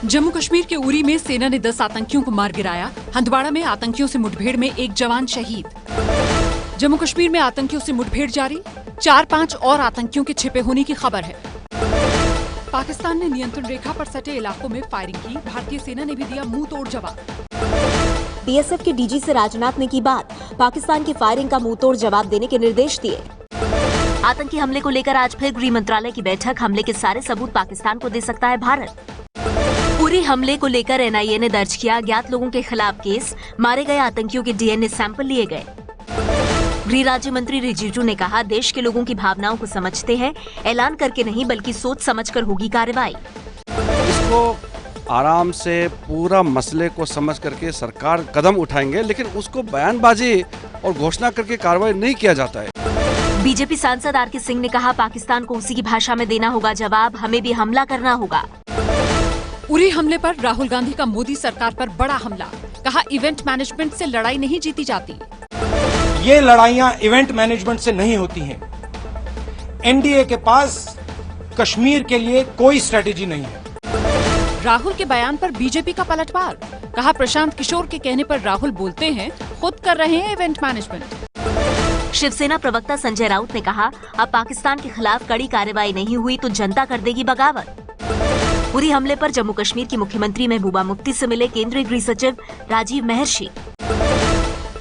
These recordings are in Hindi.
जम्मू कश्मीर के उरी में सेना ने 10 आतंकियों को मार गिराया। हंदवाड़ा में आतंकियों से मुठभेड़ में एक जवान शहीद। जम्मू कश्मीर में आतंकियों से मुठभेड़ जारी, 4-5 और आतंकियों के छिपे होने की खबर है। पाकिस्तान ने नियंत्रण रेखा पर सटे इलाकों में फायरिंग की, भारतीय सेना ने भी दिया मुंह तोड़ जवाब। बीएसएफ के डीजी से राजनाथ ने की बात, पाकिस्तान की फायरिंग का मुंह तोड़ जवाब देने के निर्देश दिए। आतंकी हमले को लेकर आज फिर गृह मंत्रालय की बैठक, हमले के सारे सबूत पाकिस्तान को दे सकता है भारत। पूरी हमले को लेकर एनआईए ने दर्ज किया अज्ञात लोगों के खिलाफ केस, मारे गए आतंकियों के डीएनए सैंपल लिए गए। गृह राज्य मंत्री रिजिजू ने कहा, देश के लोगों की भावनाओं को समझते हैं, ऐलान करके नहीं बल्कि सोच समझकर होगी कार्रवाई। इसको आराम से पूरा मसले को समझ करके सरकार कदम उठाएंगे, लेकिन उसको बयानबाजी और घोषणा करके कार्रवाई नहीं किया जाता है। बीजेपी सांसद आरके सिंह ने कहा, पाकिस्तान को उसी की भाषा में देना होगा जवाब, हमें भी हमला करना होगा। उरी हमले पर राहुल गांधी का मोदी सरकार पर बड़ा हमला, कहा इवेंट मैनेजमेंट से लड़ाई नहीं जीती जाती। ये लड़ाइयां इवेंट मैनेजमेंट से नहीं होती हैं। एनडीए के पास कश्मीर के लिए कोई स्ट्रेटेजी नहीं है। राहुल के बयान पर बीजेपी का पलटवार, कहा प्रशांत किशोर के कहने पर राहुल बोलते हैं, खुद कर रहे हैं इवेंट मैनेजमेंट। शिवसेना प्रवक्ता संजय राउत ने कहा, अब पाकिस्तान के खिलाफ कड़ी कार्रवाई नहीं हुई तो जनता कर देगी बगावत। उरी हमले पर जम्मू कश्मीर की मुख्यमंत्री महबूबा मुफ्ती से मिले केंद्रीय गृह सचिव राजीव महर्षि।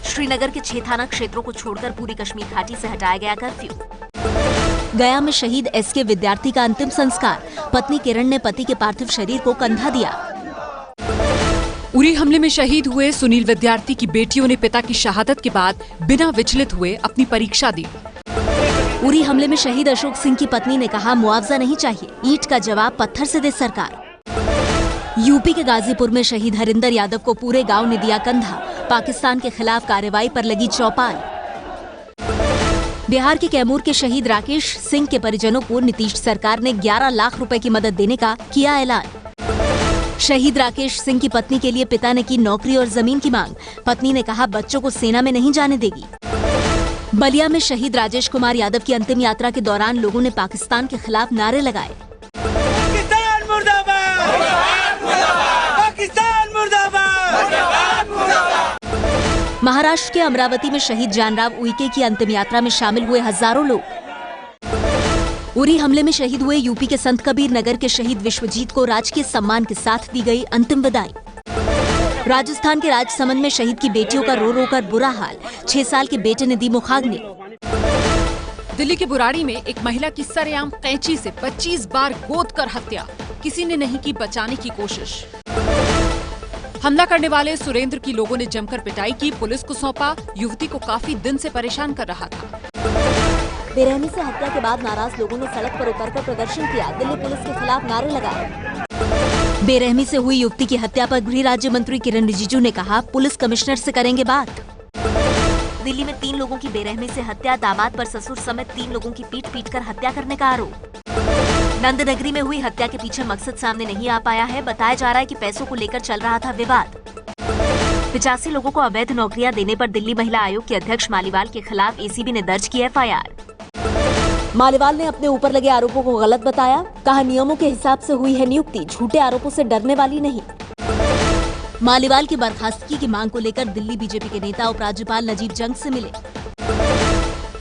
श्रीनगर के 6 थाना क्षेत्रों को छोड़कर पूरी कश्मीर घाटी से हटाया गया कर्फ्यू। गया में शहीद एसके विद्यार्थी का अंतिम संस्कार, पत्नी किरण ने पति के पार्थिव शरीर को कंधा दिया। उरी हमले में शहीद हुए सुनील विद्यार्थी की बेटियों ने पिता की शहादत के बाद बिना विचलित हुए अपनी परीक्षा दी। उरी हमले में शहीद अशोक सिंह की पत्नी ने कहा, मुआवजा नहीं चाहिए, ईंट का जवाब पत्थर से दे सरकार। यूपी के गाजीपुर में शहीद हरिंदर यादव को पूरे गांव ने दिया कंधा, पाकिस्तान के खिलाफ कार्रवाई पर लगी चौपाल। बिहार के कैमूर के शहीद राकेश सिंह के परिजनों को नीतीश सरकार ने 11 लाख रुपए की मदद देने का किया ऐलान। शहीद राकेश सिंह की पत्नी के लिए पिता ने की नौकरी और जमीन की मांग, पत्नी ने कहा बच्चों को सेना में नहीं जाने देगी। बलिया में शहीद राजेश कुमार यादव की अंतिम यात्रा के दौरान लोगों ने पाकिस्तान के खिलाफ नारे लगाए। पाकिस्तान मुर्दाबाद! पाकिस्तान मुर्दाबाद! महाराष्ट्र के अमरावती में शहीद जानराव उइके की अंतिम यात्रा में शामिल हुए हजारों लोग। उरी हमले में शहीद हुए यूपी के संत कबीर नगर के शहीद विश्वजीत को राजकीय सम्मान के साथ दी गई अंतिम विदाई। राजस्थान के राजसमंद में शहीद की बेटियों का रो रो कर बुरा हाल, 6 साल के बेटे ने दी मुखाग्नि। दिल्ली के बुराड़ी में एक महिला की सरेआम कैंची से 25 बार गोद कर हत्या, किसी ने नहीं की बचाने की कोशिश। हमला करने वाले सुरेंद्र की लोगों ने जमकर पिटाई की, पुलिस को सौंपा, युवती को काफी दिन से परेशान कर रहा था। बेरहमी से हत्या के बाद नाराज लोगों ने सड़क पर उतरकर प्रदर्शन किया, दिल्ली पुलिस के खिलाफ नारे लगाए। बेरहमी से हुई युवती की हत्या पर गृह राज्य मंत्री किरण रिजिजू ने कहा, पुलिस कमिश्नर से करेंगे बात। दिल्ली में 3 लोगों की बेरहमी से हत्या, दामाद पर ससुर समेत 3 लोगों की पीट कर हत्या करने का आरोप। नंदनगरी में हुई हत्या के पीछे मकसद सामने नहीं आ पाया है, बताया जा रहा है कि पैसों को लेकर चल रहा था विवाद। 85 लोगों को अवैध नौकरियां देने पर दिल्ली महिला आयोग के अध्यक्ष मालीवाल के खिलाफ एसीबी ने दर्ज की एफआईआर। मालीवाल ने अपने ऊपर लगे आरोपों को गलत बताया, कहा नियमों के हिसाब से हुई है नियुक्ति, झूठे आरोपों से डरने वाली नहीं। मालीवाल की बर्खास्तगी की मांग को लेकर दिल्ली बीजेपी के नेता उपराज्यपाल नजीब जंग से मिले।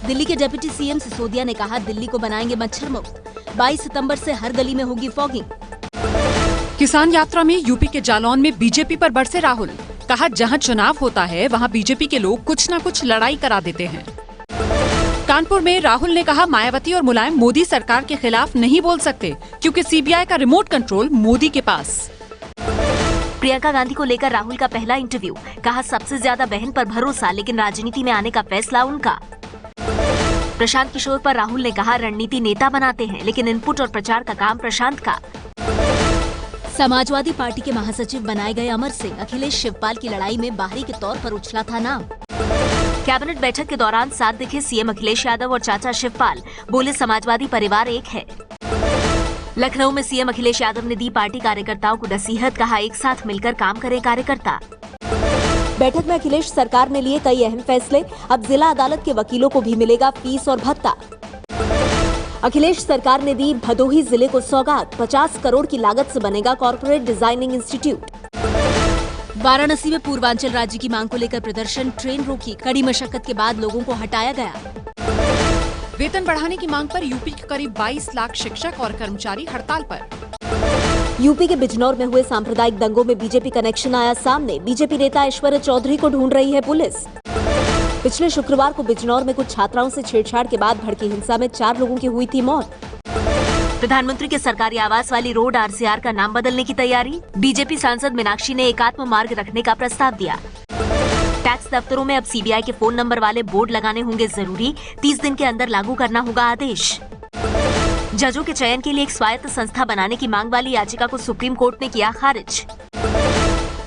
दिल्ली के डिप्टी सीएम सिसोदिया ने कहा, दिल्ली को बनाएंगे मच्छर मुक्त, 22 सितंबर से हर गली में होगी फॉगिंग। किसान यात्रा में यूपी के जालौन में बीजेपी पर बरसे राहुल, कहा जहां चुनाव होता है वहां बीजेपी के लोग कुछ न कुछ लड़ाई करा देते हैं। कानपुर में राहुल ने कहा, मायावती और मुलायम मोदी सरकार के खिलाफ नहीं बोल सकते क्योंकि सीबीआई का रिमोट कंट्रोल मोदी के पास। प्रियंका गांधी को लेकर राहुल का पहला इंटरव्यू, कहा सबसे ज्यादा बहन पर भरोसा, लेकिन राजनीति में आने का फैसला उनका। प्रशांत किशोर पर राहुल ने कहा, रणनीति नेता बनाते हैं लेकिन इनपुट और प्रचार का काम प्रशांत का। समाजवादी पार्टी के महासचिव बनाए गए अमर सिंह, अखिलेश शिवपाल की लड़ाई में बाहरी के तौर पर उछला था नाम। कैबिनेट बैठक के दौरान साथ दिखे सीएम अखिलेश यादव और चाचा शिवपाल, बोले समाजवादी परिवार एक है। लखनऊ में सीएम अखिलेश यादव ने दी पार्टी कार्यकर्ताओं को नसीहत, कहा एक साथ मिलकर काम करें कार्यकर्ता। बैठक में अखिलेश सरकार ने लिए कई अहम फैसले, अब जिला अदालत के वकीलों को भी मिलेगा फीस और भत्ता। अखिलेश सरकार ने दी भदोही जिले को सौगात, 50 करोड़ की लागत से बनेगा कॉर्पोरेट डिजाइनिंग इंस्टीट्यूट। वाराणसी में पूर्वांचल राज्य की मांग को लेकर प्रदर्शन, ट्रेन रोकी, कड़ी मशक्कत के बाद लोगों को हटाया गया। वेतन बढ़ाने की मांग पर यूपी के करीब 22 लाख शिक्षक और कर्मचारी हड़ताल पर। यूपी के बिजनौर में हुए सांप्रदायिक दंगों में बीजेपी कनेक्शन आया सामने, बीजेपी नेता ऐश्वर्या चौधरी को ढूंढ रही है पुलिस। पिछले शुक्रवार को बिजनौर में कुछ छात्राओं से छेड़छाड़ के बाद भड़की हिंसा में 4 लोगों की हुई थी मौत। प्रधानमंत्री के सरकारी आवास वाली रोड आरसीआर का नाम बदलने की तैयारी, बीजेपी सांसद मीनाक्षी ने एकात्म मार्ग रखने का प्रस्ताव दिया। टैक्स दफ्तरों में अब सीबीआई के फोन नंबर वाले बोर्ड लगाने होंगे जरूरी, 30 दिन के अंदर लागू करना होगा आदेश। जजों के चयन के लिए एक स्वायत्त संस्था बनाने की मांग वाली याचिका को सुप्रीम कोर्ट ने किया खारिज।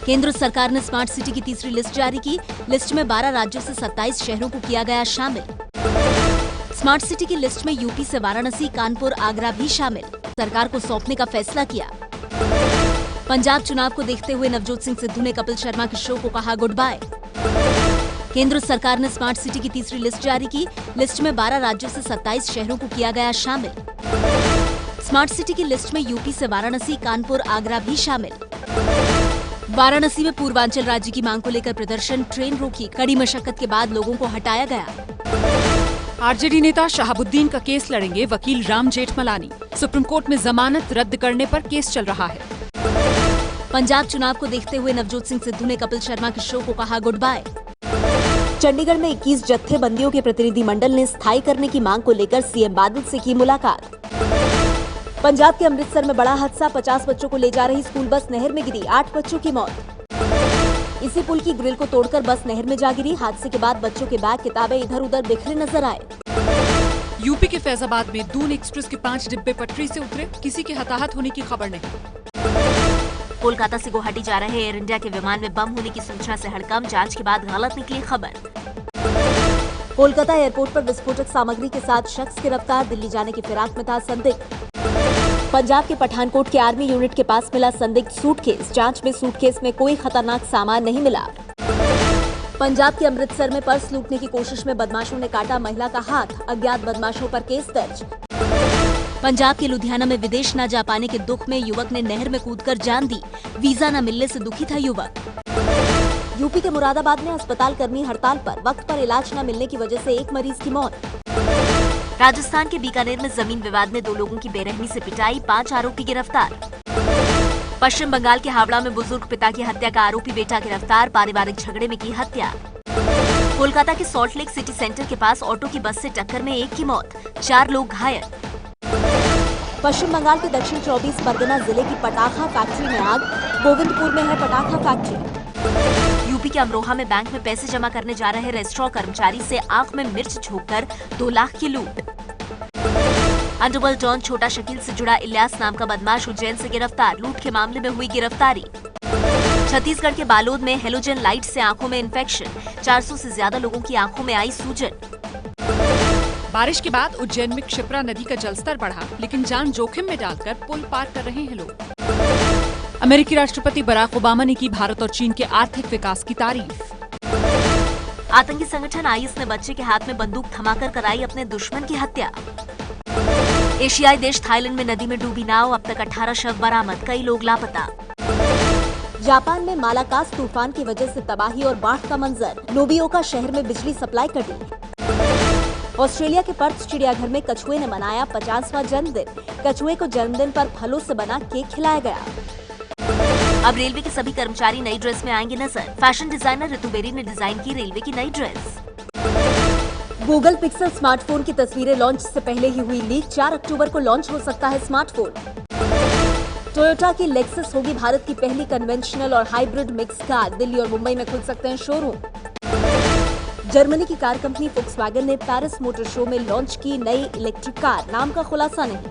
केंद्र सरकार ने स्मार्ट सिटी की तीसरी लिस्ट जारी की, लिस्ट में 12 राज्यों से 27 शहरों को किया गया शामिल। स्मार्ट सिटी की लिस्ट में यूपी से वाराणसी, कानपुर, आगरा भी शामिल, सरकार को सौंपने का फैसला किया। पंजाब चुनाव को देखते हुए नवजोत सिंह सिद्धू ने कपिल शर्मा के शो को कहा गुड बाय। केंद्र सरकार ने स्मार्ट सिटी की तीसरी लिस्ट जारी की, लिस्ट में 12 राज्यों से 27 शहरों को किया गया शामिल। स्मार्ट सिटी की लिस्ट में यूपी से वाराणसी, कानपुर, आगरा भी शामिल। वाराणसी में पूर्वांचल राज्य की मांग को लेकर प्रदर्शन, ट्रेन रोकी, कड़ी मशक्कत के बाद लोगों को हटाया गया। आरजेडी नेता शहाबुद्दीन का केस लड़ेंगे वकील राम जेठमलानी, सुप्रीम कोर्ट में जमानत रद्द करने पर केस चल रहा है। पंजाब चुनाव को देखते हुए नवजोत सिंह सिद्धू ने कपिल शर्मा के शो को कहा गुड बाय। चंडीगढ़ में 21 जत्थेबंदियों के प्रतिनिधिमंडल ने स्थायी करने की मांग को लेकर सीएम बादल से की मुलाकात। पंजाब के अमृतसर में बड़ा हादसा, 50 बच्चों को ले जा रही स्कूल बस नहर में गिरी, 8 बच्चों की मौत। इसी पुल की ग्रिल को तोड़कर बस नहर में जा गिरी, हादसे के बाद बच्चों के बैग किताबें इधर उधर बिखरे नजर आए। यूपी के फैजाबाद में दून एक्सप्रेस के 5 डिब्बे पटरी से उतरे, किसी के हताहत होने की खबर नहीं। कोलकाता से गुवाहाटी जा रहे एयर इंडिया के विमान में बम होने की सूचना से हड़कंप, जांच के बाद गलत निकली खबर। कोलकाता एयरपोर्ट पर विस्फोटक सामग्री के साथ शख्स गिरफ्तार, दिल्ली जाने की फिराक में था संदिग्ध। पंजाब के पठानकोट के आर्मी यूनिट के पास मिला संदिग्ध सूटकेस, जांच में सूटकेस में कोई खतरनाक सामान नहीं मिला। पंजाब के अमृतसर में पर्स लूटने की कोशिश में बदमाशों ने काटा महिला का हाथ, अज्ञात बदमाशों पर केस दर्ज। पंजाब के लुधियाना में विदेश न जा पाने के दुख में युवक ने नहर में कूदकर जान दी, वीजा न मिलने से दुखी था युवक। यूपी के मुरादाबाद में अस्पताल कर्मी हड़ताल पर, वक्त पर इलाज न मिलने की वजह से एक मरीज की मौत। राजस्थान के बीकानेर में जमीन विवाद में 2 लोगों की बेरहमी से पिटाई, 5 आरोपी गिरफ्तार। पश्चिम बंगाल के हावड़ा में बुजुर्ग पिता की हत्या का आरोपी बेटा गिरफ्तार, पारिवारिक झगड़े में की हत्या। कोलकाता के सॉल्ट लेक सिटी सेंटर के पास ऑटो की बस से टक्कर में एक की मौत, 4 लोग घायल। पश्चिम बंगाल के दक्षिण 24 परगना जिले की पटाखा फैक्ट्री में आग, गोविंदपुर में है पटाखा फैक्ट्री। यूपी के अमरोहा में बैंक में पैसे जमा करने जा रहे रेस्टोरेंट कर्मचारी से आंख में मिर्च झोंककर 2 लाख की लूट। अंडरवर्ल्ड डॉन छोटा शकील से जुड़ा इलियास नाम का बदमाश उज्जैन से गिरफ्तार, लूट के मामले में हुई गिरफ्तारी। छत्तीसगढ़ के बालोद में हेलोजन लाइट से आंखों में इन्फेक्शन, 400 से ज्यादा लोगों की आंखों में आई सूजन। बारिश के बाद उज्जैन में क्षिप्रा नदी का जलस्तर बढ़ा, लेकिन जान जोखिम में डालकर पुल पार कर रहे हैं लोग। अमेरिकी राष्ट्रपति बराक ओबामा ने की भारत और चीन के आर्थिक विकास की तारीफ। आतंकी संगठन आईएस ने बच्चे के हाथ में बंदूक थमाकर कराई अपने दुश्मन की हत्या। एशियाई देश थाईलैंड में नदी में डूबी नाव, अब तक 18 शव बरामद, कई लोग लापता। जापान में मालाकास तूफान की वजह से तबाही और बाढ़ का मंजर, नोबिओका शहर में बिजली सप्लाई कटी। ऑस्ट्रेलिया के पर्थ चिड़ियाघर में कछुए ने मनाया 50वां जन्मदिन, कछुए को जन्मदिन पर फलों से बना केक खिलाया गया। अब रेलवे के सभी कर्मचारी नई ड्रेस में आएंगे नजर, फैशन डिजाइनर ऋतु बेरी ने डिजाइन की रेलवे की नई ड्रेस। गूगल पिक्सल स्मार्टफोन की तस्वीरें लॉन्च से पहले ही हुई लीक, 4 अक्टूबर को लॉन्च हो सकता है स्मार्टफोन। टोयोटा की लेक्सस होगी भारत की पहली कन्वेंशनल और हाइब्रिड मिक्स कार, दिल्ली और मुंबई में खुल सकते हैं शोरूम। जर्मनी की कार कंपनी फोक्सवैगन ने पेरिस मोटर शो में लॉन्च की नई इलेक्ट्रिक कार, नाम का खुलासा नहीं।